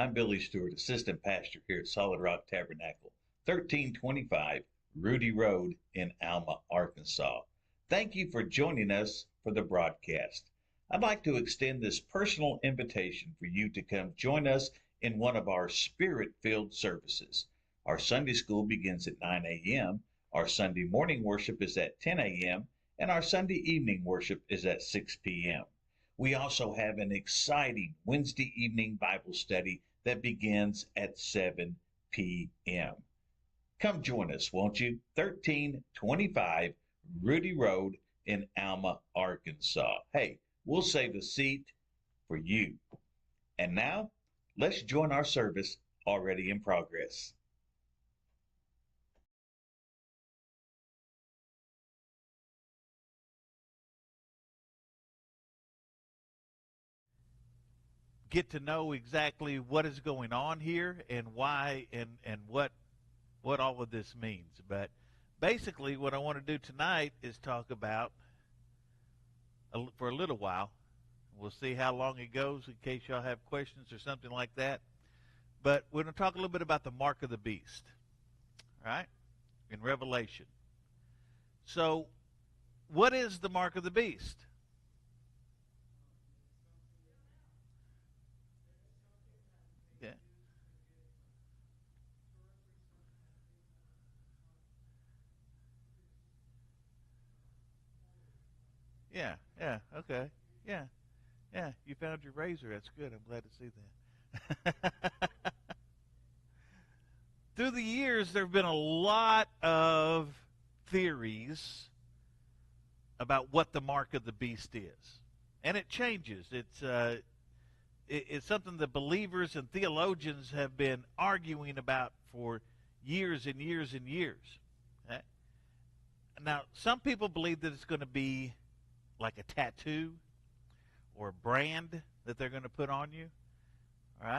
I'm Billy Stewart, Assistant Pastor here at Solid Rock Tabernacle, 1325 Rudy Road in Alma, Arkansas. Thank you for joining us for the broadcast. I'd like to extend this personal invitation for you to come join us in one of our spirit-filled services. Our Sunday school begins at 9 a.m., our Sunday morning worship is at 10 a.m., and our Sunday evening worship is at 6 p.m. We also have an exciting Wednesday evening Bible study that begins at 7 p.m. Come join us, won't you? 1325 Rudy Road in Alma, Arkansas. Hey, we'll save a seat for you. And now, let's join our service already in progress. Get to know exactly what is going on here and why and what all of this means. But basically, what I want to do tonight is talk about for a little while. We'll see how long it goes in case y'all have questions or something like that. But we're going to talk a little bit about the mark of the beast, right? In Revelation. So, what is the mark of the beast? Yeah. Yeah, yeah, okay. Yeah, yeah, you found your razor. That's good. I'm glad to see that. Through the years, there have been a lot of theories about what the mark of the beast is. And it changes. It's something that believers and theologians have been arguing about for years and years and years. Okay? Now, some people believe that it's going to be like a tattoo or a brand that they're going to put on you. All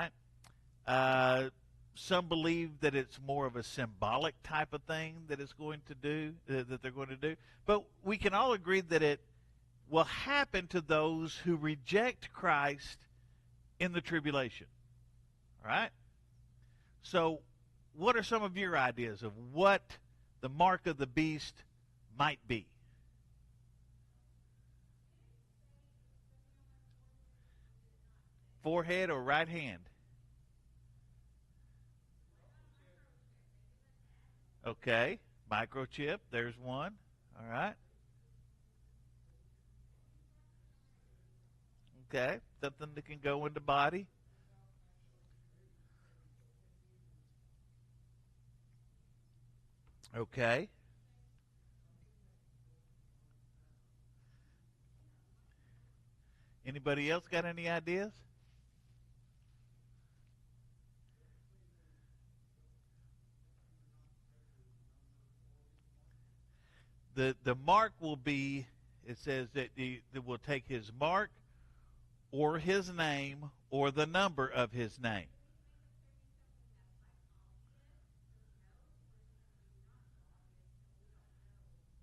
right? Some believe that it's more of a symbolic type of thing that it's going to do, that they're going to do. But we can all agree that it will happen to those who reject Christ in the tribulation. All right? So, what are some of your ideas of what the mark of the beast might be? Forehead or right hand? Okay. Microchip, there's one. All right. Okay. Something that can go in the body. Okay. Anybody else got any ideas? The mark will be, it says that it will take his mark or his name or the number of his name.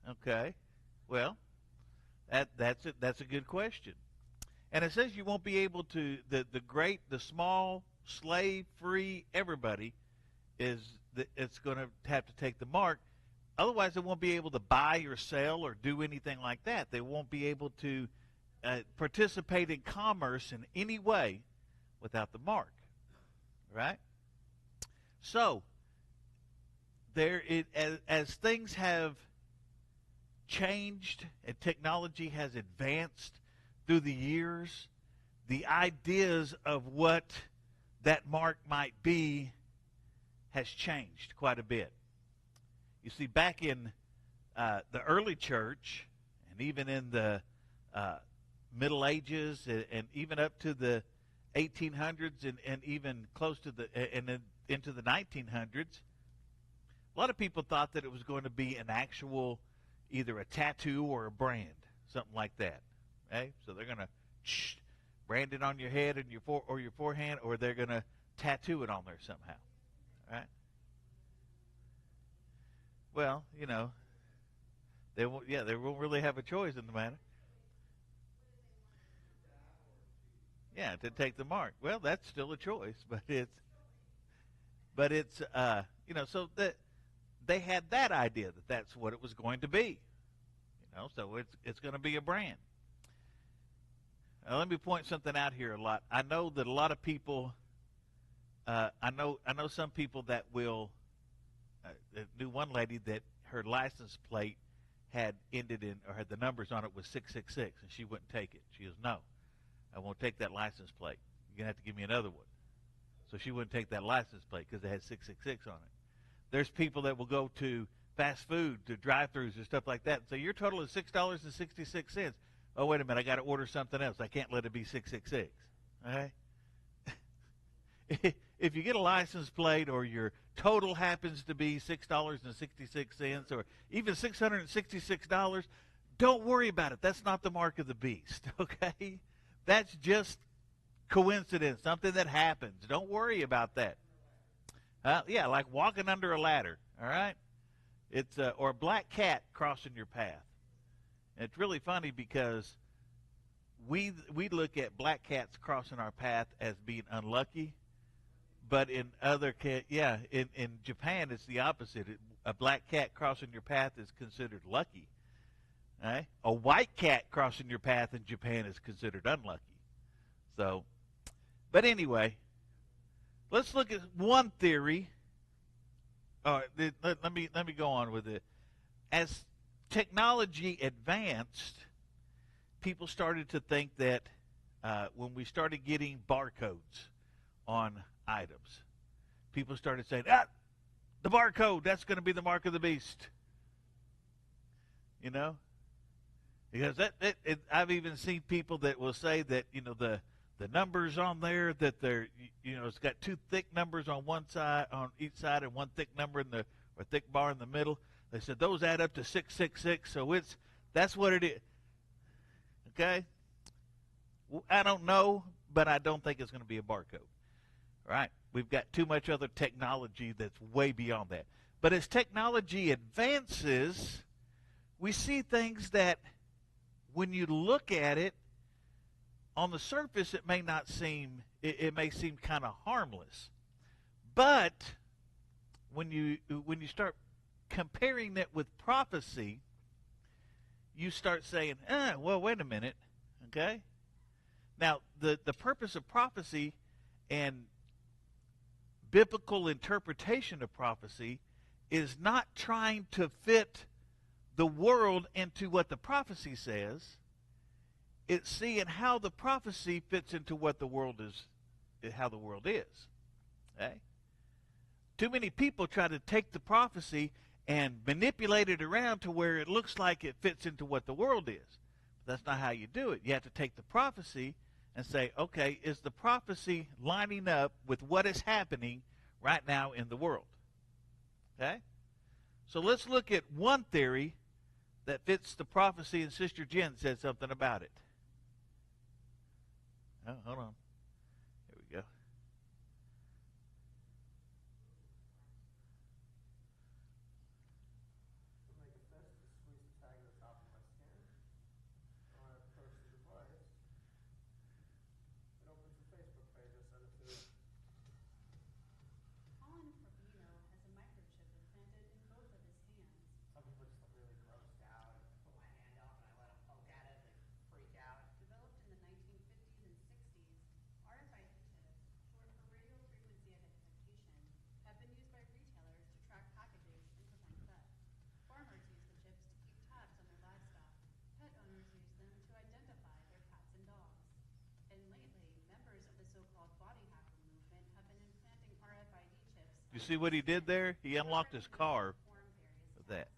Okay. Well, that's a good question. And it says you won't be able to the great, the small, slave, free, everybody is it's going to have to take the mark. Otherwise, they won't be able to buy or sell or do anything like that. They won't be able to participate in commerce in any way without the mark, right? So as things have changed and technology has advanced through the years, the ideas of what that mark might be has changed quite a bit. You see, back in the early church, and even in the Middle Ages, and even up to the 1800s, and even close to and then into the 1900s, a lot of people thought that it was going to be an actual, either a tattoo or a brand, something like that. Okay, so they're going to brand it on your head and your forehead, or they're going to tattoo it on there somehow. All right. Well, they won't really have a choice in the matter. Yeah, to take the mark. Well, that's still a choice, but it's so that they had that idea that that's what it was going to be. So it's going to be a brand. Now, let me point something out here a lot. I know that a lot of people. I know some people that will. Knew one lady that her license plate had ended in, or had the numbers on it was 666, and she wouldn't take it. She goes, "No, I won't take that license plate. You're gonna have to give me another one." So she wouldn't take that license plate because it had 666 on it. There's people that will go to fast food, to drive-throughs and stuff like that, and say, "Your total is $6.66." Oh, wait a minute, I got to order something else. I can't let it be 666. Okay? If you get a license plate, or your total happens to be $6.66, or even $666, don't worry about it. That's not the mark of the beast. Okay? That's just coincidence, something that happens. Don't worry about that. Yeah, like walking under a ladder. All right? It's or a black cat crossing your path. And it's really funny because we look at black cats crossing our path as being unlucky, but in in Japan it's the opposite. A black cat crossing your path is considered lucky. Right? A white cat crossing your path in Japan is considered unlucky. So, but anyway, let's look at one theory. All right, let me go on with it. As technology advanced, people started to think that when we started getting barcodes on items, people started saying, the barcode, that's going to be the mark of the beast. Because I've even seen people that will say that, the numbers on there, that they're, it's got two thick numbers on one side, on each side, and one thick number or thick bar in the middle. They said those add up to 666, so that's what it is. Okay? Well, I don't know, but I don't think it's going to be a barcode. Right? We've got too much other technology that's way beyond that. But as technology advances, we see things that when you look at it, on the surface it may not seem, it may seem kind of harmless. But when you start comparing it with prophecy, you start saying, well, wait a minute. Okay? Now, the purpose of prophecy and biblical interpretation of prophecy is not trying to fit the world into what the prophecy says. It's seeing how the prophecy fits into what the world is, how the world is. Okay? Too many people try to take the prophecy and manipulate it around to where it looks like it fits into what the world is. But that's not how you do it. You have to take the prophecy and say, okay, is the prophecy lining up with what is happening right now in the world? Okay? So let's look at one theory that fits the prophecy, and Sister Jen said something about it. Oh, hold on. Here we go. You see what he did there? He unlocked his car with that.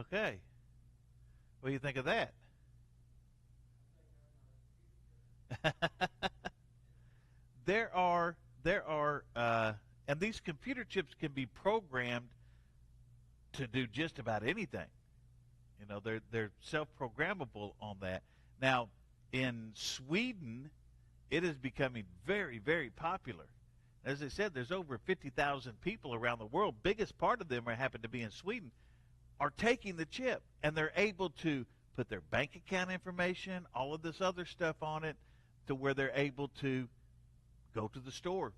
Okay. What do you think of that? there are and these computer chips can be programmed to do just about anything. You know, they're self-programmable on that. Now, in Sweden, it is becoming very, very popular. As I said, there's over 50,000 people around the world. Biggest part of them are happen to be in Sweden. Are taking the chip, and they're able to put their bank account information, all of this other stuff on it, to where they're able to go to the store,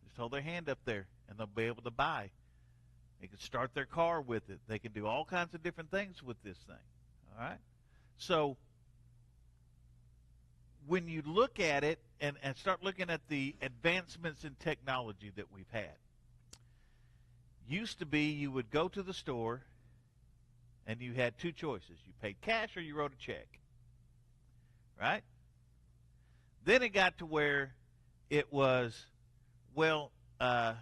just hold their hand up there, and they'll be able to buy. They can start their car with it. They can do all kinds of different things with this thing. All right? So when you look at it and start looking at the advancements in technology that we've had, used to be you would go to the store and you had two choices. You paid cash or you wrote a check. Right? Then it got to where it was, well, and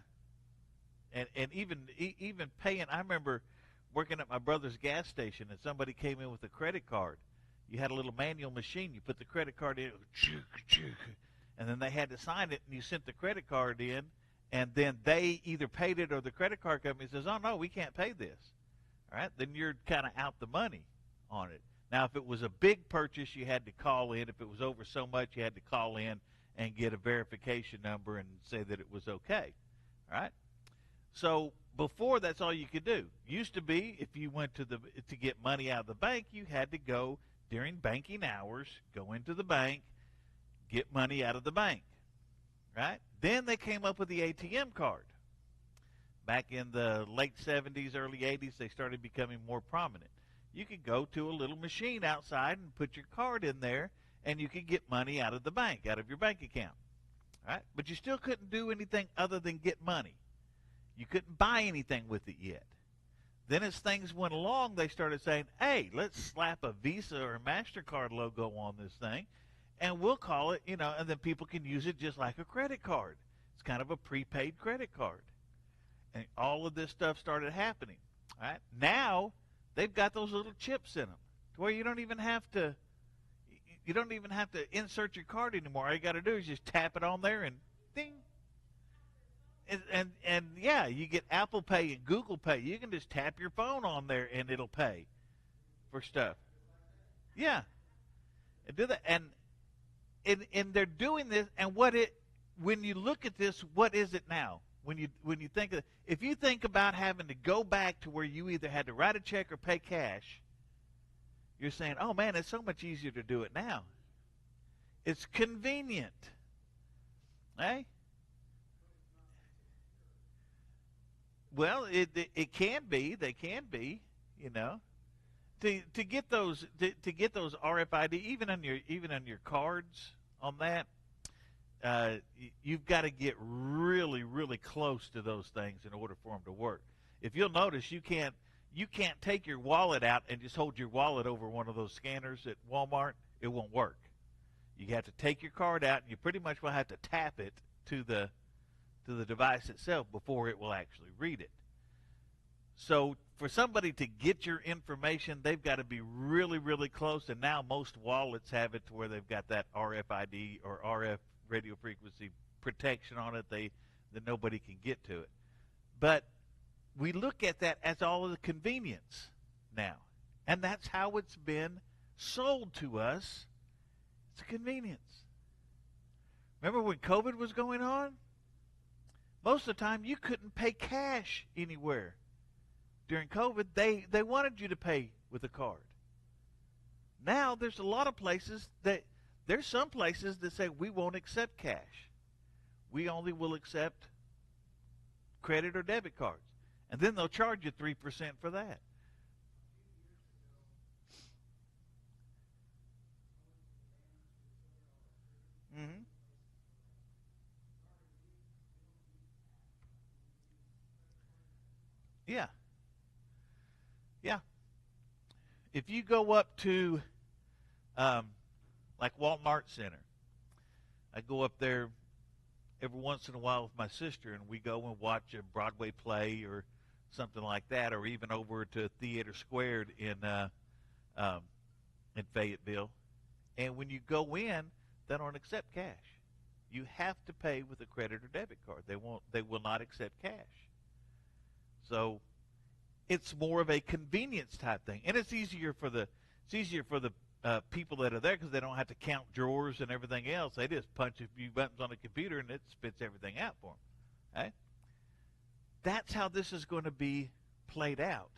even paying. I remember working at my brother's gas station, and somebody came in with a credit card. You had a little manual machine. You put the credit card in, and then they had to sign it, and you sent the credit card in, and then they either paid it or the credit card company says, oh, no, we can't pay this. All right? Then you're kind of out the money on it. Now, if it was a big purchase, you had to call in. If it was over so much, you had to call in and get a verification number and say that it was okay. All right? So before, that's all you could do. Used to be, if you went to get money out of the bank, you had to go during banking hours, go into the bank, get money out of the bank. Right? Then they came up with the ATM card. Back in the late 70s, early 80s, they started becoming more prominent. You could go to a little machine outside and put your card in there, and you could get money out of the bank, out of your bank account. Right? But you still couldn't do anything other than get money. You couldn't buy anything with it yet. Then as things went along, they started saying, hey, let's slap a Visa or a MasterCard logo on this thing, and we'll call it, and then people can use it just like a credit card. It's kind of a prepaid credit card. And all of this stuff started happening. All right? Now, they've got those little chips in them to where you don't even have to insert your card anymore. All you got to do is just tap it on there and ding. And yeah, you get Apple Pay and Google Pay. You can just tap your phone on there and it'll pay for stuff. Yeah, and do that. And they're doing this. And when you look at this, what is it now? When you think of, if you think about having to go back to where you either had to write a check or pay cash, you're saying, oh man, it's so much easier to do it now. It's convenient. Hey? Well, it can be. They can be, to get those RFID even on your cards on that. You've got to get really, really close to those things in order for them to work. If you'll notice, you can't take your wallet out and just hold your wallet over one of those scanners at Walmart. It won't work. You have to take your card out, and you pretty much will have to tap it to the device itself before it will actually read it. So for somebody to get your information, they've got to be really, really close. And now most wallets have it to where they've got that RFID or RF radio frequency protection on it. That nobody can get to it. But we look at that as all of the convenience now. And that's how it's been sold to us. It's a convenience. Remember when COVID was going on? Most of the time, you couldn't pay cash anywhere. During COVID, they wanted you to pay with a card. Now, there's a lot of places there's some places that say we won't accept cash. We only will accept credit or debit cards. And then they'll charge you 3% for that. Mm-hmm. Yeah. Yeah. If you go up to like Walmart Center, I go up there every once in a while with my sister, and we go and watch a Broadway play or something like that, or even over to Theater Squared in Fayetteville. And when you go in, they don't accept cash. You have to pay with a credit or debit card. They will not accept cash. So it's more of a convenience type thing, and it's easier for the people that are there because they don't have to count drawers and everything else. They just punch a few buttons on the computer and it spits everything out for them. Okay? That's how this is going to be played out.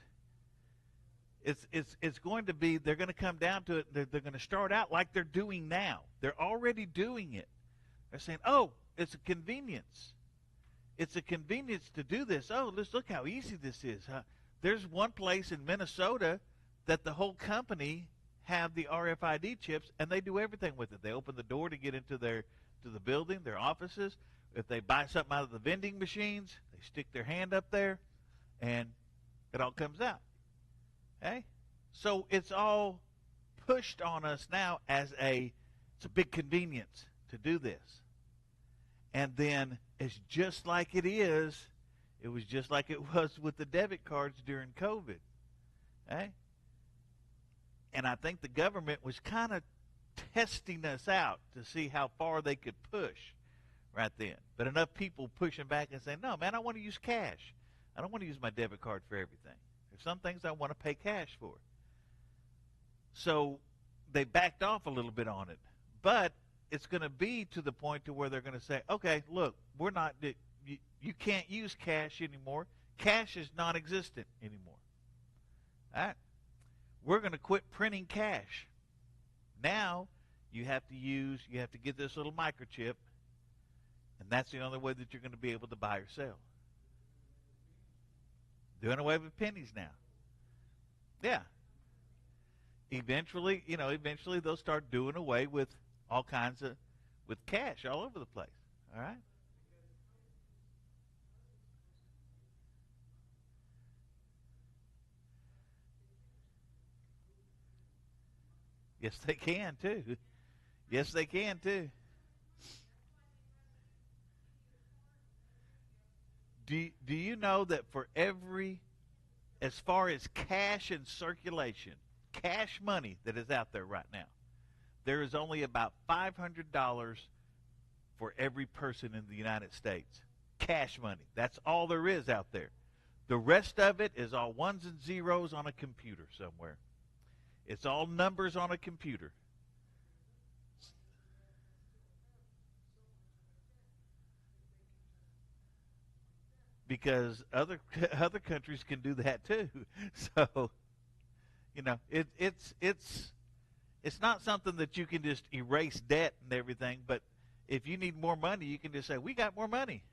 It's going to be, they're going to come down to it. They're going to start out like they're doing now. They're already doing it. They're saying, oh, it's a convenience. It's a convenience to do this. Oh, let's look how easy this is. There's one place in Minnesota that the whole company have the RFID chips, and they do everything with it. They open the door to get into the building, their offices. If they buy something out of the vending machines, they stick their hand up there, and it all comes out. Okay? So it's all pushed on us now as it's a big convenience to do this. And then it's just like it was just like it was with the debit cards during COVID. Okay? And I think the government was kind of testing us out to see how far they could push right then. But enough people pushing back and saying, no, man, I want to use cash. I don't want to use my debit card for everything. There's some things I want to pay cash for. So they backed off a little bit on it. But it's going to be to the point to where they're going to say, okay, look, we're not, you can't use cash anymore. Cash is non-existent anymore. All right? We're going to quit printing cash. Now you have to get this little microchip, and that's the only way that you're going to be able to buy or sell. Doing away with pennies now. Yeah. Eventually they'll start doing away with all kinds of, with cash all over the place. All right? Yes, they can too. Yes, they can too. Do you know that for as far as cash in circulation, cash money that is out there right now, there is only about $500 for every person in the United States. Cash money. That's all there is out there. The rest of it is all ones and zeros on a computer somewhere. It's all numbers on a computer. Because other countries can do that too. So, it's not something that you can just erase debt and everything, but if you need more money, you can just say, we got more money.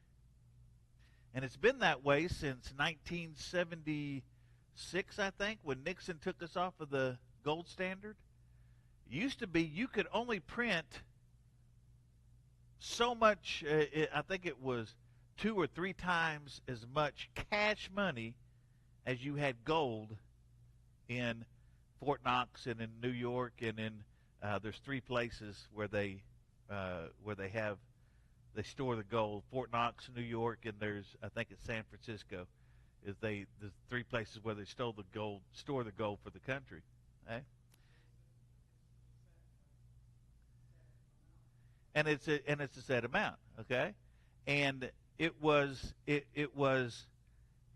And it's been that way since 1976, I think, when Nixon took us off of the gold standard. It used to be you could only print so much, I think it was 2 or 3 times as much cash money as you had gold in Fort Knox and in New York, and in there's 3 places where they store the gold. Fort Knox, New York, and I think it's San Francisco. The 3 places where they store the gold for the country. Okay? And it's a set amount. Okay, and it was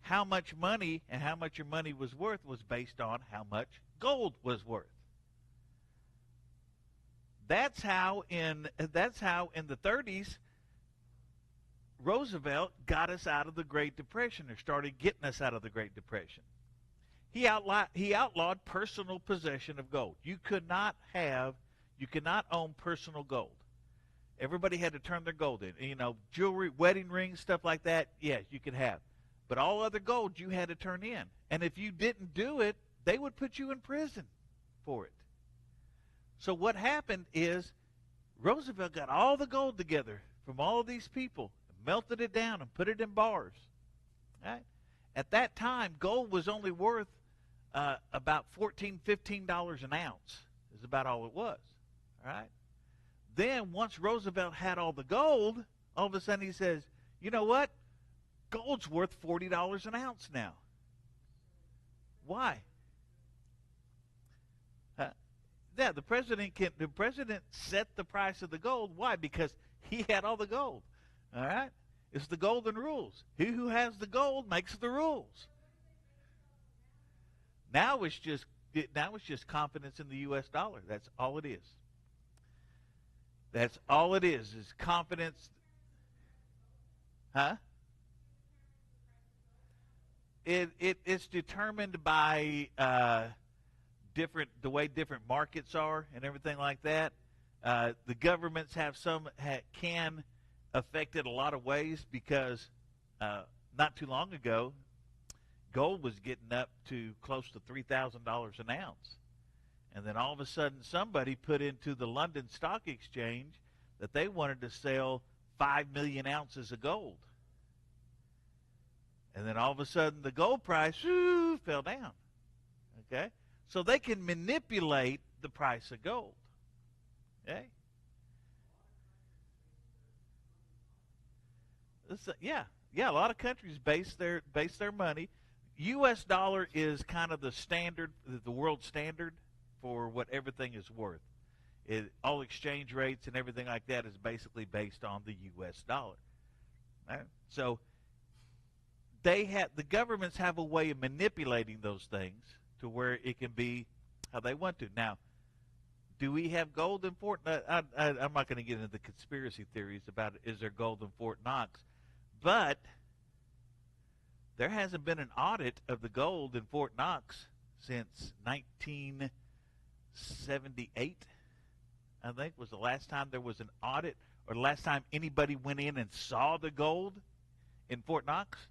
how much money and how much your money was worth was based on how much gold was worth. That's how in the 30s Roosevelt got us out of the Great Depression, or started getting us out of the Great Depression. He outlawed personal possession of gold. You could not own personal gold. Everybody had to turn their gold in. Jewelry, wedding rings, stuff like that, yes, you could have. But all other gold you had to turn in. And if you didn't do it, they would put you in prison for it. So what happened is Roosevelt got all the gold together from all of these people, melted it down, and put it in bars. Right? At that time, gold was only worth about $14, $15 an ounce. Is about all it was. All right? Then once Roosevelt had all the gold, all of a sudden he says, you know what? Gold's worth $40 an ounce now. Why? Uh, yeah, the president set the price of the gold. Why? Because he had all the gold. All right? It's the golden rules. He who has the gold makes the rules. Now it's just confidence in the US dollar. That's all it is. That's all it is confidence. Huh? It's determined by the way different markets are and everything like that. The governments can affect it a lot of ways because not too long ago, gold was getting up to close to $3,000 an ounce, and then all of a sudden somebody put into the London Stock Exchange that they wanted to sell 5 million ounces of gold. And then all of a sudden the gold price fell down. Okay? So they can manipulate the price of gold. Okay? Yeah, a lot of countries base their money. U.S. dollar is kind of the standard, the world standard for what everything is worth. All exchange rates and everything like that is basically based on the U.S. dollar. Right? So the governments have a way of manipulating those things to where it can be how they want to. Now, do we have gold in Fort Knox? I'm not going to get into the conspiracy theories about is there gold in Fort Knox, but there hasn't been an audit of the gold in Fort Knox since 1978. I think was the last time there was an audit, or the last time anybody went in and saw the gold in Fort Knox.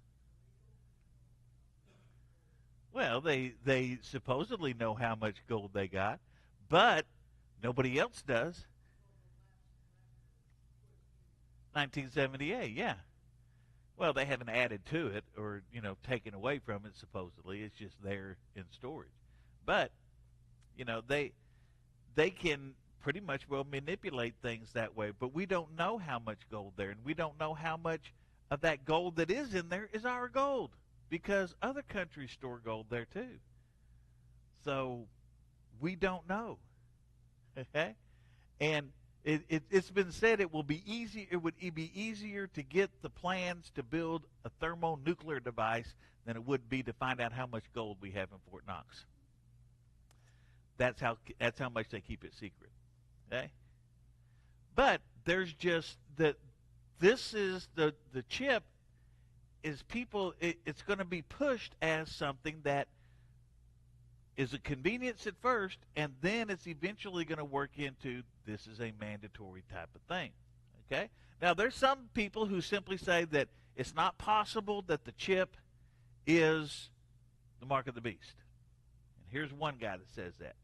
Well, they supposedly know how much gold they got, but nobody else does. 1978, yeah. Well, they haven't added to it or, taken away from it, supposedly. It's just there in storage. But, they can pretty much manipulate things that way. But we don't know how much gold there, and we don't know how much of that gold that is in there is our gold, because other countries store gold there too. So we don't know. Okay? And it's been said it would be easier to get the plans to build a thermonuclear device than it would be to find out how much gold we have in Fort Knox. That's how much they keep it secret. Okay? But there's just that this is the chip is it's going to be pushed as something that is a convenience at first, and then it's eventually going to work into this is a mandatory type of thing. Okay? Now, there's some people who simply say that it's not possible that the chip is the mark of the beast. And here's one guy that says that.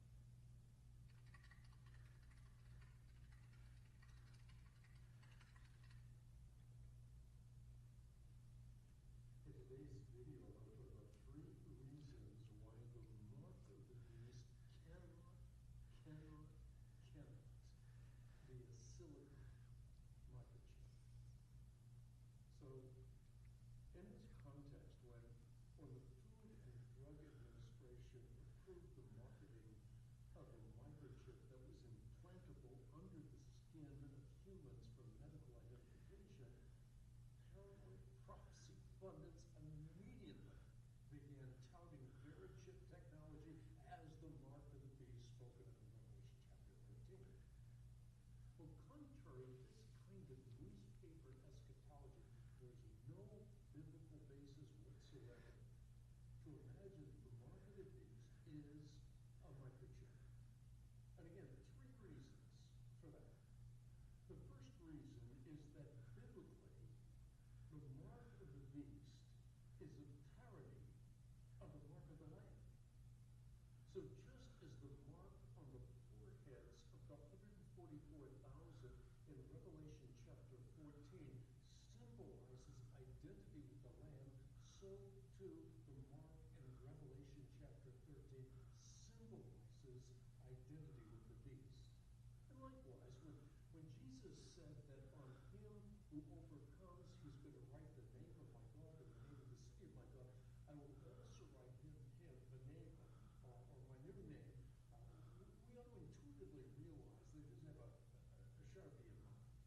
realize they just have a sharpie in mind.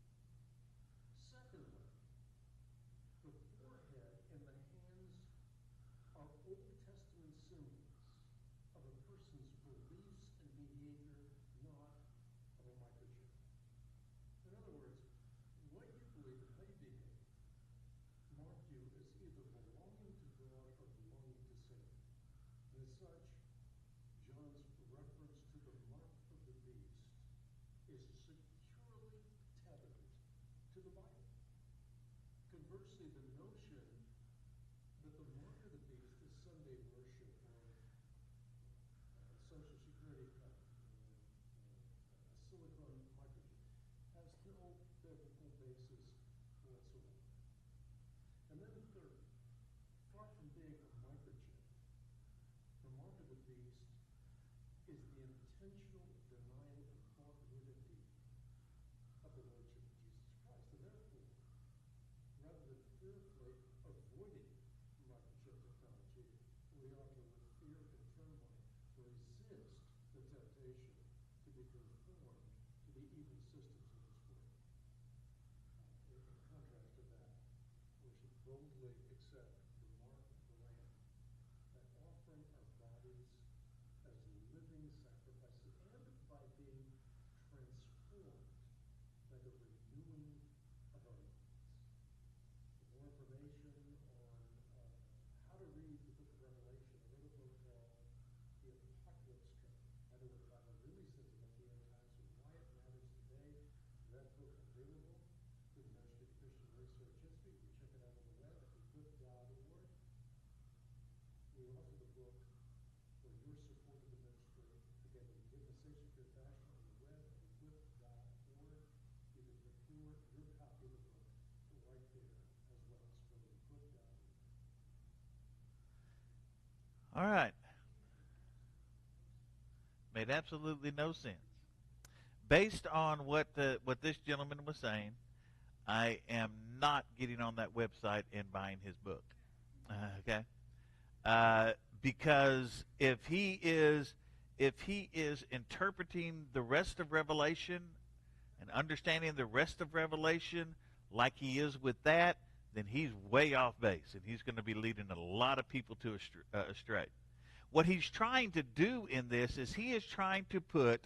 Secondly, the forehead and the hands are Old Testament symbols of a person's beliefs and behavior, not of a microchip. In other words, what you believe and how you behave mark you as either belonging to God or belonging to Satan. And as such, John's reference to the mark of the beast is securely tethered to the Bible. Conversely, the notion that the mark of the beast is Sunday worship or Social Security card, a silicon microchip, has no biblical basis whatsoever. And then third, far from being a microchip, the mark of the beast is the intentional denial of God-unity of the Lordship of Jesus Christ. And therefore, rather than fearfully avoiding microchip technology, we ought to, with fear and trembling, resist the temptation to be conformed to the evil systems of this world. In contrast to that, we should boldly accept the mark of the Lamb, by offering our bodies as living sacrifices, and by being transformed by the renewing of our minds. For more information on how to read the book of Revelation, I wrote a book called The Apocalypse Code, how to apply the really sentiment the end times and why it matters today. That book available through the Ministry of Christian Research History. You can check it out on the web at equip.org. We offer the book for your support of the ministry. Again, you can give in a safe, secure fashion on the web at equip.org. You can procure your copy of the book right there as well. So go to equip.org. All right. Made absolutely no sense. Based on what this gentleman was saying, I am not getting on that website and buying his book. Okay? Because if he is interpreting the rest of Revelation and understanding the rest of Revelation like he is with that, then he's way off base, and he's going to be leading a lot of people to astray. What he's trying to do in this is he is trying to put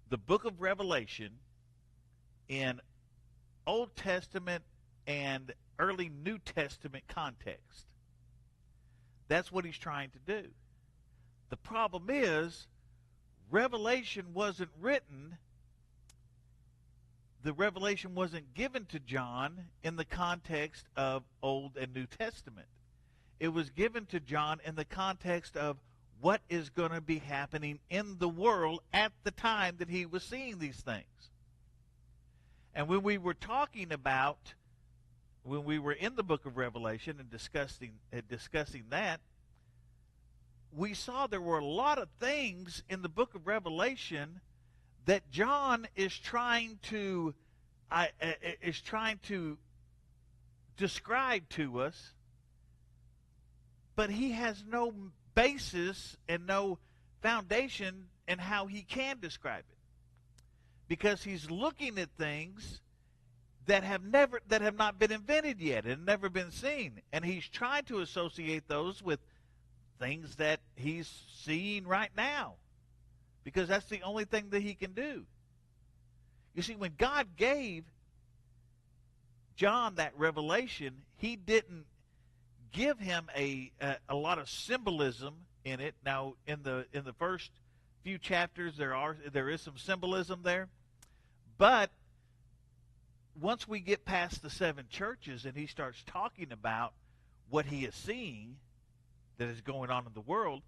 the book of Revelation in Old Testament and early New Testament context. That's what he's trying to do. The problem is, Revelation wasn't written, the revelation wasn't given to John in the context of Old and New Testament. It was given to John in the context of what is going to be happening in the world at the time that he was seeing these things. And when we were talking about, when we were in the book of Revelation and discussing that, we saw there were a lot of things in the book of Revelation that John is trying to describe to us, but he has no basis and no foundation in how he can describe it, because he's looking at things that have not been invented yet and never been seen, and he's trying to associate those with things that he's seeing right now, because that's the only thing that he can do. You see, when God gave John that revelation, he didn't give him a lot of symbolism in it. Now, in the first few chapters, there is some symbolism there, but once we get past the 7 churches and he starts talking about what he is seeing that is going on in the world,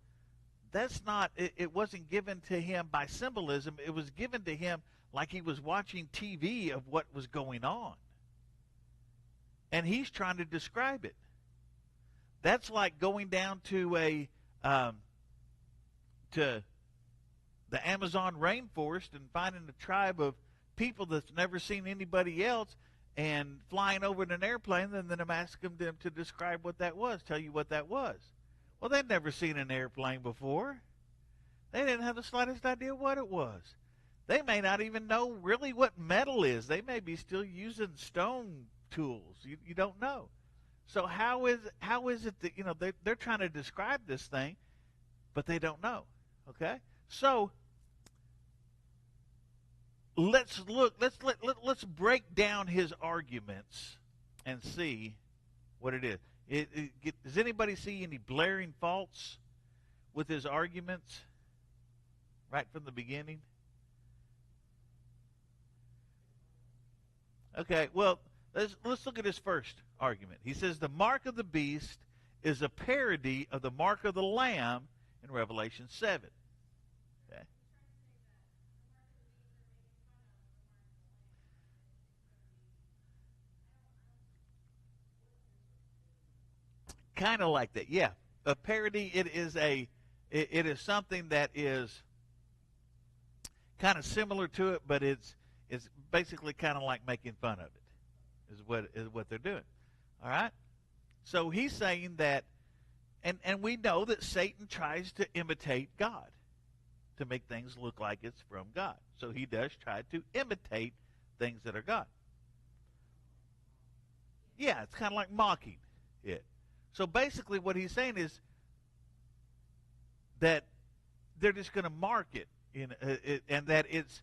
it wasn't given to him by symbolism. It was given to him like he was watching TV of what was going on. And he's trying to describe it. That's like going down to to the Amazon rainforest and finding a tribe of people that's never seen anybody else and flying over in an airplane, and then I'm asking them to describe what that was, tell you what that was. Well, they'd never seen an airplane before. They didn't have the slightest idea what it was. They may not even know really what metal is. They may be still using stone tools. You don't know. So how is it that they're trying to describe this thing, but they don't know? Okay, so let's look. Let's break down his arguments and see what it is. Does anybody see any blaring faults with his arguments right from the beginning? Okay, well, let's look at his first argument. He says the mark of the beast is a parody of the mark of the Lamb in Revelation 7. Okay. Kind of like that, yeah. A parody. It is something that is kind of similar to it, but it's basically kind of like making fun of it. Is what they're doing. All right. So he's saying that, and we know that Satan tries to imitate God, to make things look like it's from God. So he does try to imitate things that are God. Yeah, it's kind of like mocking it. So basically what he's saying is that they're just going to mark it, and that it's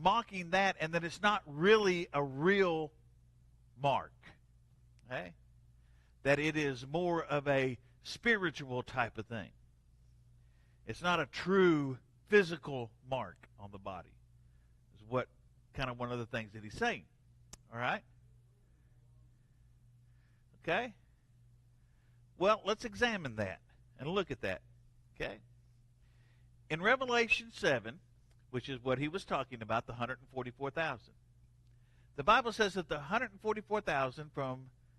mocking that, and that it's not really a real mark. Okay? That it is more of a spiritual type of thing. It's not a true physical mark on the body. Is what kind of one of the things that he's saying. All right? Okay? Well, let's examine that and look at that. Okay? In Revelation 7, which is what he was talking about, the 144,000. The Bible says that the 144,000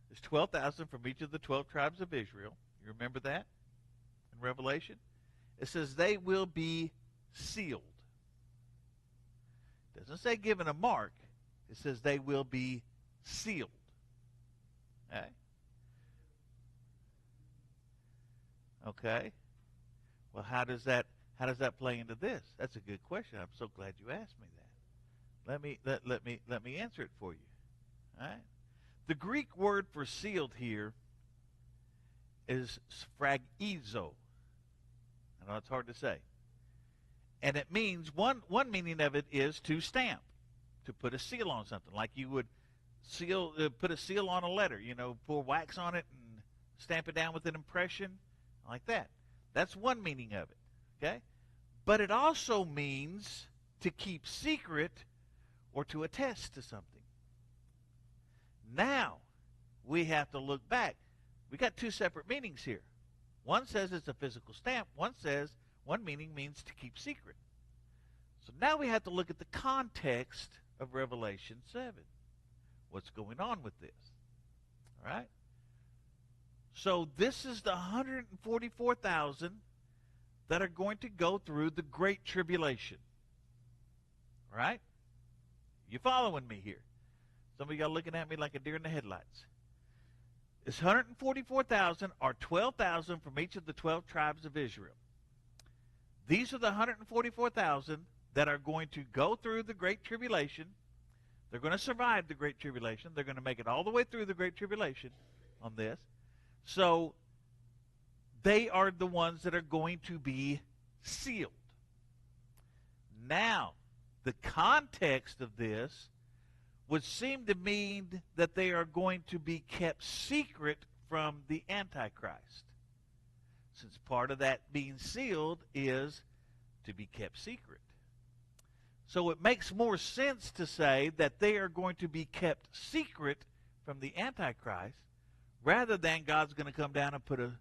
there's 12,000 from each of the 12 tribes of Israel. You remember that in Revelation? It says they will be sealed. It doesn't say given a mark. It says they will be sealed. Okay? Okay. Well, how does that play into this? That's a good question. I'm so glad you asked me that. Let me answer it for you. All right. The Greek word for sealed here is sphragizo. I know it's hard to say. And it means one meaning of it is to stamp, to put a seal on something, like you would put a seal on a letter. Pour wax on it and stamp it down with an impression, like that. That's one meaning of it. Okay? But it also means to keep secret or to attest to something. Now, we have to look back. We got two separate meanings here. One says it's a physical stamp. One meaning means to keep secret. So now we have to look at the context of Revelation 7. What's going on with this? All right? So this is the 144,000 that are going to go through the Great Tribulation. All right? You following me here? Some of y'all looking at me like a deer in the headlights. This 144,000 are 12,000 from each of the 12 tribes of Israel. These are the 144,000 that are going to go through the Great Tribulation. They're going to survive the Great Tribulation. They're going to make it all the way through the Great Tribulation on this. So they are the ones that are going to be sealed. Now, the context of this would seem to mean that they are going to be kept secret from the Antichrist, since part of that being sealed is to be kept secret. So it makes more sense to say that they are going to be kept secret from the Antichrist rather than God's going to come down and put a...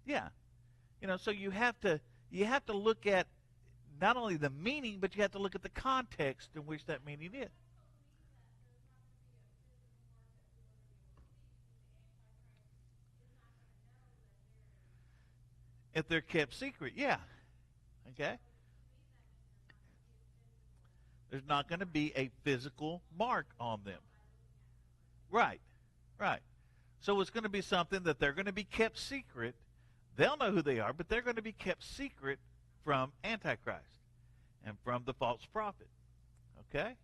Yeah. So you have to look at not only the meaning, but you have to look at the context in which that meaning is. If they're kept secret, yeah. Okay? There's not going to be a physical mark on them. Right. Right. So it's going to be something that they're going to be kept secret. They'll know who they are, but they're going to be kept secret from Antichrist and from the false prophet. Okay?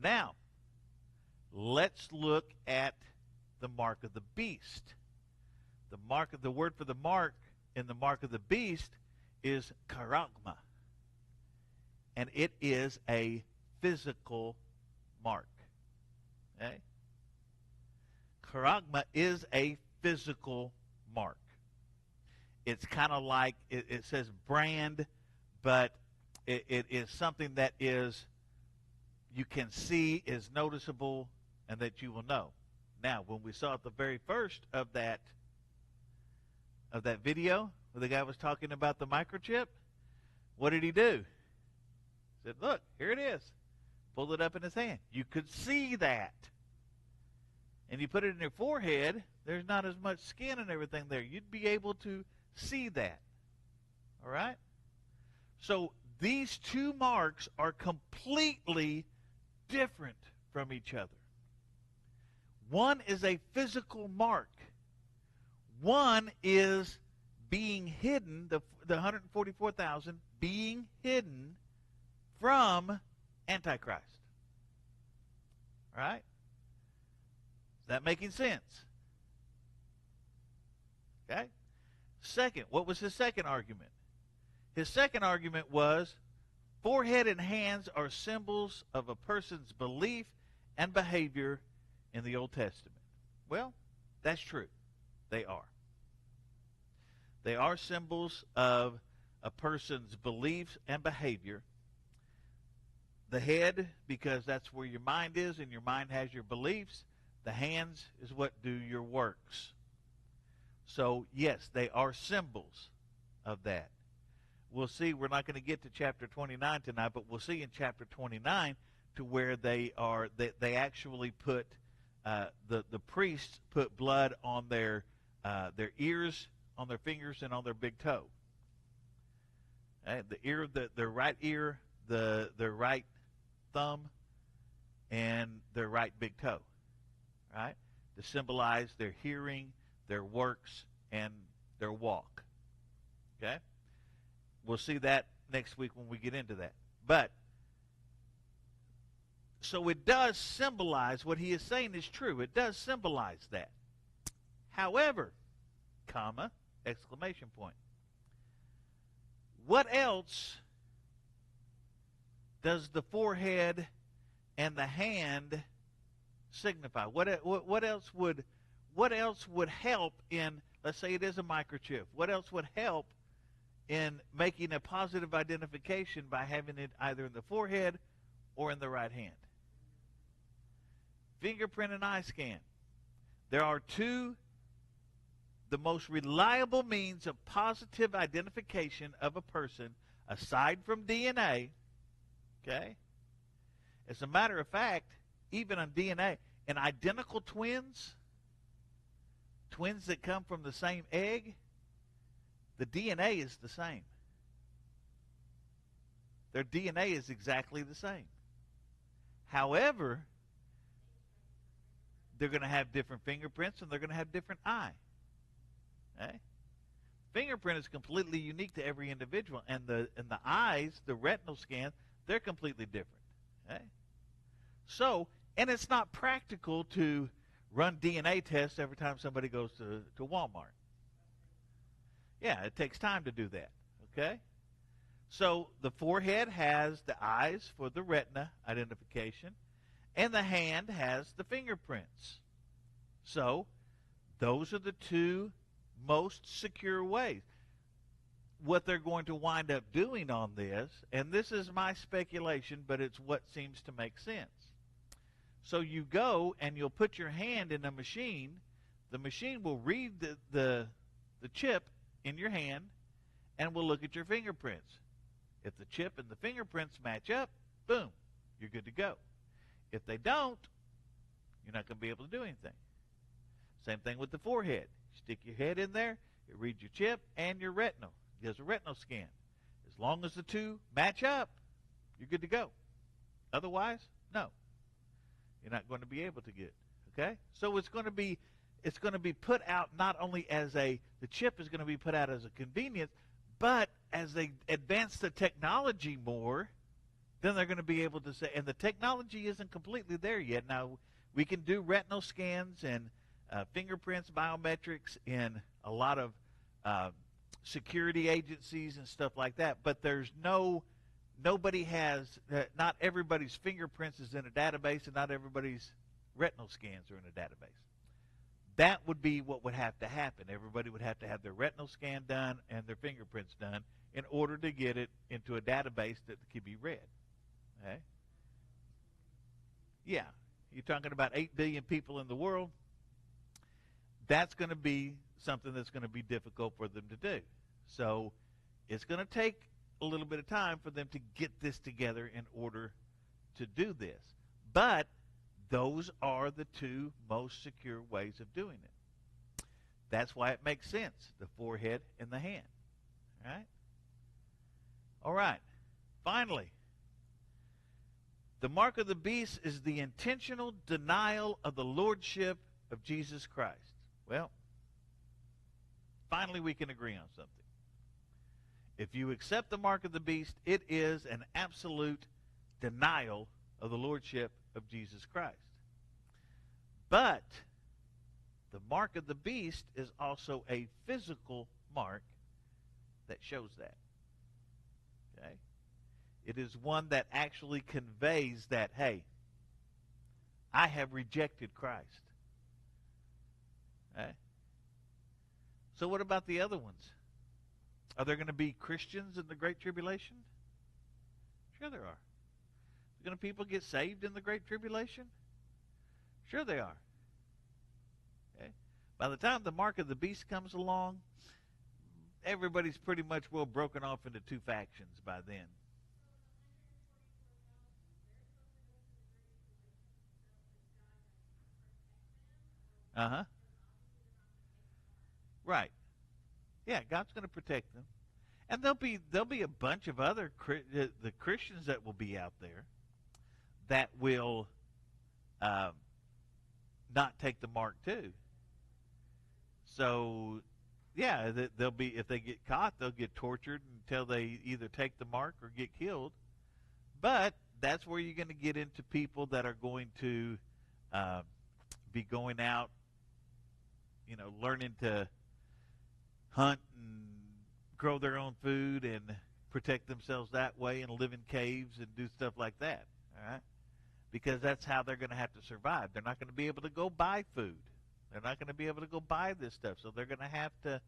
Now, let's look at the mark of the beast. The word for the mark in the mark of the beast is charagma. And it is a physical mark. Okay? Charagma is a physical mark. It's kind of like, it says brand, but it is something that is, you can see, is noticeable, and that you will know. Now, when we saw at the very first of that video, where the guy was talking about the microchip, what did he do? He said, look, here it is. Pulled it up in his hand. You could see that. And you put it in your forehead, there's not as much skin and everything there. You'd be able to see that. All right? So these two marks are completely different from each other. One is a physical mark. One is being hidden, the 144,000 being hidden from Antichrist. All right? Is that making sense? Okay? Second, what was his second argument? His second argument was forehead and hands are symbols of a person's belief and behavior in the Old Testament. Well, that's true. They are. They are symbols of a person's beliefs and behavior. The head, because that's where your mind is, and your mind has your beliefs. The hands is what do your works. So, yes, they are symbols of that. We'll see, we're not going to get to chapter 29 tonight, but we'll see in chapter 29 to where they actually put, the priests put blood on their ears, on their fingers, and on their big toe. The ear, their right ear, their right thumb, and their right big toe. Right? To symbolize their hearing, their works, and their walk. Okay? We'll see that next week when we get into that. But, so it does symbolize, what he is saying is true. It does symbolize that. However, comma, exclamation point. What else does the forehead and the hand signify? What else would help in, let's say it is a microchip, what else would help in making a positive identification by having it either in the forehead or in the right hand? Fingerprint and eye scan. There are two, the most reliable means of positive identification of a person aside from DNA. Okay? As a matter of fact, even on DNA, in identical twins that come from the same egg, the DNA is the same. Their DNA is exactly the same. However, they're going to have different fingerprints and they're going to have different eye. Okay? Fingerprint is completely unique to every individual, and the eyes, the retinal scan, they're completely different. Okay? So, and it's not practical to run DNA tests every time somebody goes to Walmart. Yeah, it takes time to do that. Okay? So the forehead has the eyes for the retina identification, and the hand has the fingerprints. So those are the two most secure ways. What they're going to wind up doing on this, and this is my speculation, but it's what seems to make sense. So you go and you'll put your hand in a machine. The machine will read the chip in your hand and will look at your fingerprints. If the chip and the fingerprints match up, boom, you're good to go. If they don't, you're not going to be able to do anything. Same thing with the forehead. Stick your head in there, it reads your chip and your retinal. It does a retinal scan. As long as the two match up, you're good to go. Otherwise, no. You're not going to be able to get. Okay? So it's going to be put out not only as the chip is going to be put out as a convenience, but as they advance the technology more, then they're going to be able to say, and the technology isn't completely there yet. Now, we can do retinal scans and fingerprints, biometrics in a lot of security agencies and stuff like that, but nobody has, not everybody's fingerprints is in a database, and not everybody's retinal scans are in a database. That would be what would have to happen. Everybody would have to have their retinal scan done and their fingerprints done in order to get it into a database that can be read. Okay? Yeah. You're talking about 8 billion people in the world. That's going to be something that's going to be difficult for them to do. So it's going to take a little bit of time for them to get this together in order to do this. But those are the two most secure ways of doing it. That's why it makes sense, the forehead and the hand. All right? All right. Finally, the mark of the beast is the intentional denial of the lordship of Jesus Christ. Well, finally we can agree on something. If you accept the mark of the beast, it is an absolute denial of the lordship of Jesus Christ. But the mark of the beast is also a physical mark that shows that. Okay? It is one that actually conveys that, hey, I have rejected Christ. Okay? So what about the other ones? Are there going to be Christians in the Great Tribulation? Sure there are. Are going to people get saved in the Great Tribulation? Sure they are. Okay? By the time the mark of the beast comes along, everybody's pretty much well broken off into two factions by then. Uh-huh. Right. Yeah, God's going to protect them. And there'll be a bunch of other the Christians that will be out there that will not take the mark too. So, yeah, they'll be, if they get caught, they'll get tortured until they either take the mark or get killed. But that's where you're going to get into people that are going to be going out, learning to hunt and grow their own food and protect themselves that way and live in caves and do stuff like that, all right? Because that's how they're going to have to survive. They're not going to be able to go buy food. They're not going to be able to go buy this stuff. So they're going to have to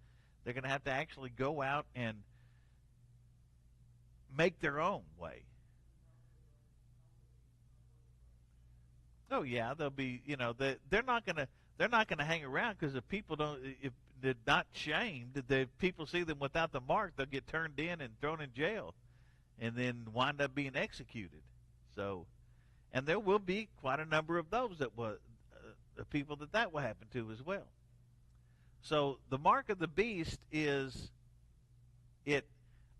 actually go out and make their own way. Oh yeah, they'll be, they're not going to hang around, because if they're not shamed, if people see them without the mark, they'll get turned in and thrown in jail and then wind up being executed. So, and there will be quite a number of those that will, the people that will happen to as well. So the mark of the beast is it.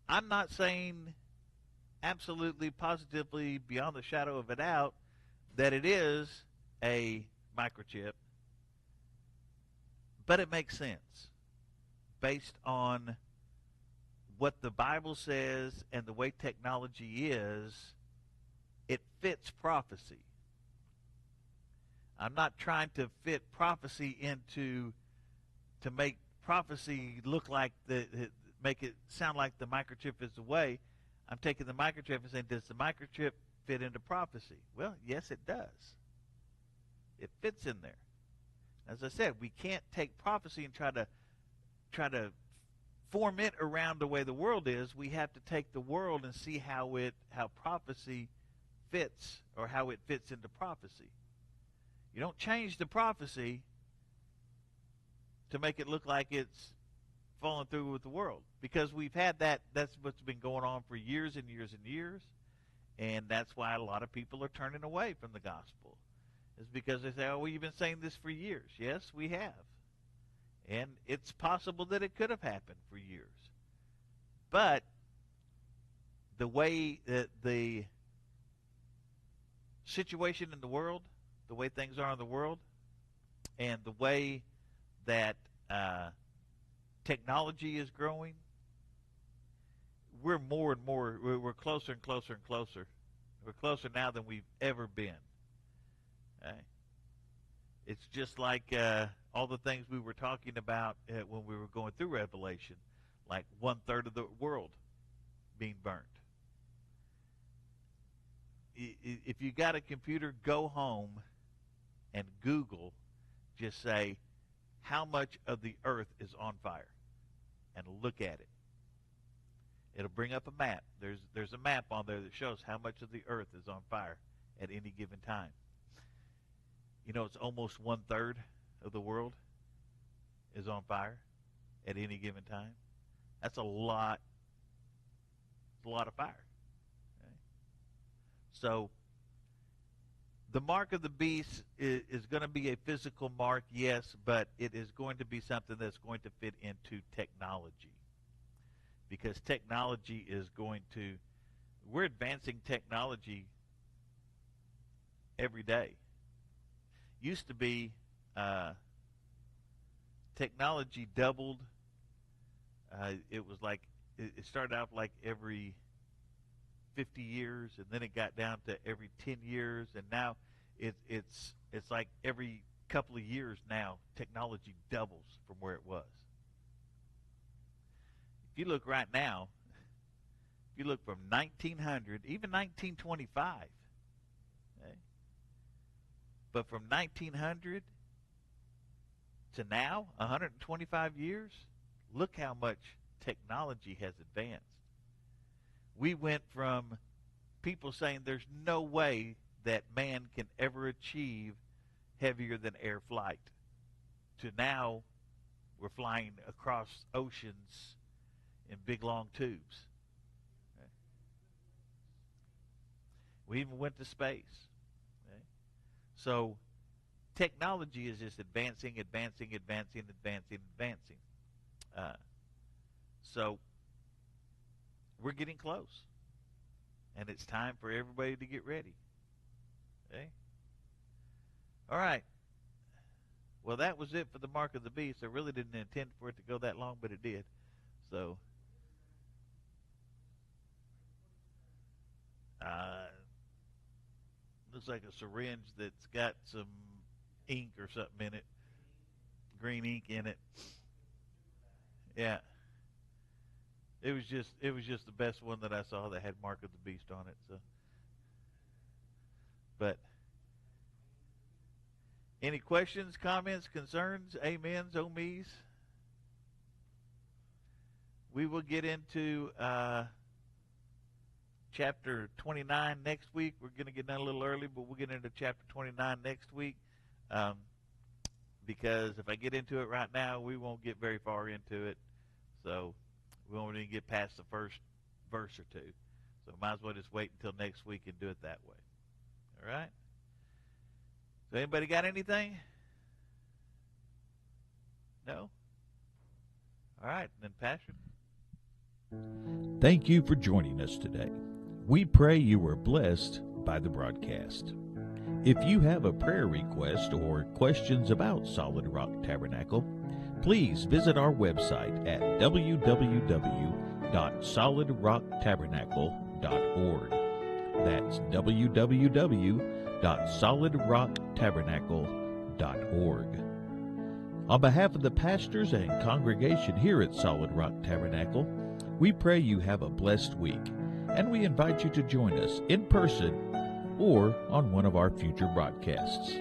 I'm not saying absolutely, positively, beyond the shadow of a doubt that it is a microchip, but it makes sense based on what the Bible says and the way technology is. It fits prophecy. I'm not trying to fit prophecy to make prophecy look like make it sound like the microchip is the way. I'm taking the microchip and saying, does the microchip fit into prophecy? Well, yes, it does. It fits in there. As I said, we can't take prophecy and try to form it around the way the world is. We have to take the world and see how prophecy fits, or how it fits into prophecy. You don't change the prophecy to make it look like it's falling through with the world, because we've had that. That's what's been going on for years and years and years, and that's why a lot of people are turning away from the gospel. Is because they say, oh, well, you've been saying this for years. Yes, we have. And it's possible that it could have happened for years. But the way that the situation in the world, the way things are in the world, and the way that technology is growing, we're more and more, we're closer and closer and closer. We're closer now than we've ever been. Okay? It's just like all the things we were talking about when we were going through Revelation, like 1/3 of the world being burnt. If you got a computer, go home and Google, just say, how much of the earth is on fire? And look at it. It'll bring up a map. There's a map on there that shows how much of the earth is on fire at any given time. You know, it's almost 1/3 of the world is on fire at any given time. That's a lot. It's a lot of fire. Okay? So the mark of the beast is going to be a physical mark, yes, but it is going to be something that's going to fit into technology. Because technology is going to, we're advancing technology every day. Used to be technology doubled. It was like, it started out like every 50 years, and then it got down to every 10 years, and now it's like every couple of years now, technology doubles from where it was. If you look right now, if you look from 1900, even 1925, okay, but from 1900 to now, 125 years, look how much technology has advanced. We went from people saying there's no way that man can ever achieve heavier than air flight to now we're flying across oceans in big long tubes. Okay. We even went to space. Okay. So technology is just advancing. So we're getting close, and it's time for everybody to get ready. Okay? All right. Well, that was it for the mark of the beast. I really didn't intend for it to go that long, but it did. So, looks like a syringe that's got some ink or something in it, green ink in it. Yeah. It was just the best one that I saw that had Mark of the Beast on it. So, but any questions, comments, concerns, amens, oh me's? We will get into chapter 29 next week. We're going to get done a little early, but we'll get into chapter 29 next week. Because if I get into it right now, we won't get very far into it. So we won't even get past the first verse or two. So might as well just wait until next week and do it that way. All right? So anybody got anything? No? All right, then Pastor. Thank you for joining us today. We pray you were blessed by the broadcast. If you have a prayer request or questions about Solid Rock Tabernacle, please visit our website at www.solidrocktabernacle.org. That's www.solidrocktabernacle.org. On behalf of the pastors and congregation here at Solid Rock Tabernacle, we pray you have a blessed week, and we invite you to join us in person or on one of our future broadcasts.